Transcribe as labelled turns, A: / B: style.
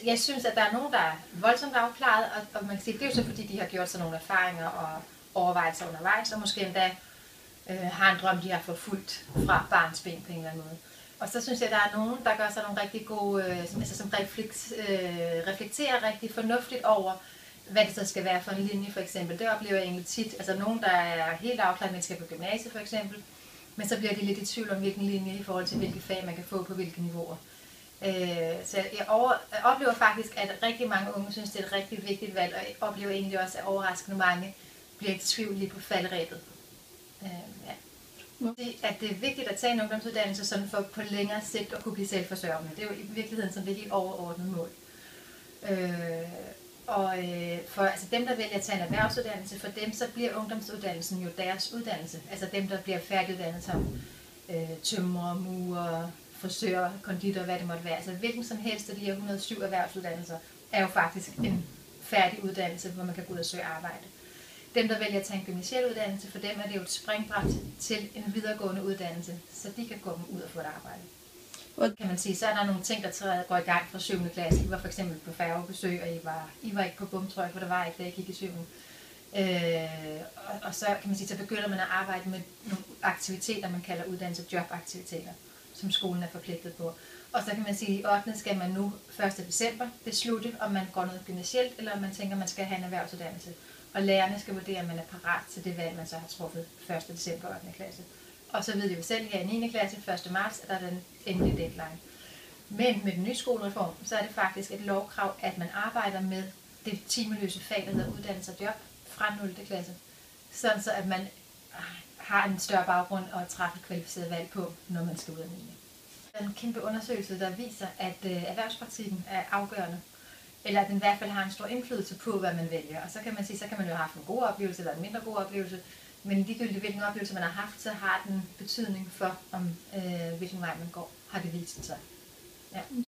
A: Jeg synes, at der er nogen, der er voldsomt afklaret, og man kan sige, det er jo så fordi, de har gjort sig nogle erfaringer og overvejelser undervejs, og måske endda har en drøm, de har forfulgt fra barns ben på en eller anden måde. Og så synes jeg, at der er nogen, der gør sig nogle rigtig gode, som reflekterer rigtig fornuftigt over, hvad det så skal være for en linje, for eksempel. Det oplever jeg egentlig tit. Altså nogen, der er helt afklaret, man skal på gymnasiet, for eksempel, men så bliver de lidt i tvivl om, hvilken linje i forhold til, hvilke fag man kan få på hvilke niveauer. Så jeg oplever faktisk, at rigtig mange unge synes, det er et rigtig vigtigt valg, og jeg oplever egentlig også, at overraskende mange bliver i tvivl lige på falderæbet. Ja. At det er vigtigt at tage en ungdomsuddannelse sådan for på længere sigt at kunne blive selvforsørgende. Det er jo i virkeligheden sådan det helt overordnede mål. For altså dem, der vælger at tage en erhvervsuddannelse, for dem så bliver ungdomsuddannelsen jo deres uddannelse. Altså dem, der bliver færdiguddannet som tømrer, murer, frisør, konditor, hvad det måtte være. Altså hvilken som helst af de her 107 erhvervsuddannelser er jo faktisk en færdig uddannelse, hvor man kan gå ud og søge arbejde. Dem, der vælger at tage en gymnasiel uddannelse, for dem er det jo et springbræt til en videregående uddannelse, så de kan gå ud og få et arbejde. Kan man sige, så er der nogle ting, der går i gang fra 7. klasse. I var for eksempel på færgebesøg, og I var ikke på bumtrøj, for der var ikke, da jeg gik i 7. Og så kan man sige, så begynder man at arbejde med nogle aktiviteter, man kalder uddannelse- og jobaktiviteter, som skolen er forpligtet på. Og så kan man sige, at i 8. skal man nu 1. december beslutte, om man går noget gymnasielt, eller om man tænker, at man skal have en erhvervsuddannelse. Og lærerne skal vurdere, om man er parat til det valg, man så har truffet 1. december 8. klasse. Og så ved vi jo selv her i 9. klasse 1. marts, at der er den endelige deadline. Men med den nye skolereform, så er det faktisk et lovkrav, at man arbejder med det timeløse fag, der hedder uddannelse og job fra 0. klasse. Sådan så, at man har en større baggrund og træffer kvalificeret valg på, når man skal ud af 9. Der er en kæmpe undersøgelse, der viser, at erhvervspraktikken er afgørende. Eller at den i hvert fald har en stor indflydelse på, hvad man vælger. Og så kan man sige, så kan man jo have haft en god oplevelse eller en mindre god oplevelse. Men ligegyldigt hvilken oplevelse man har haft, så har den betydning for, hvilken vej man går, har det vist sig. Ja.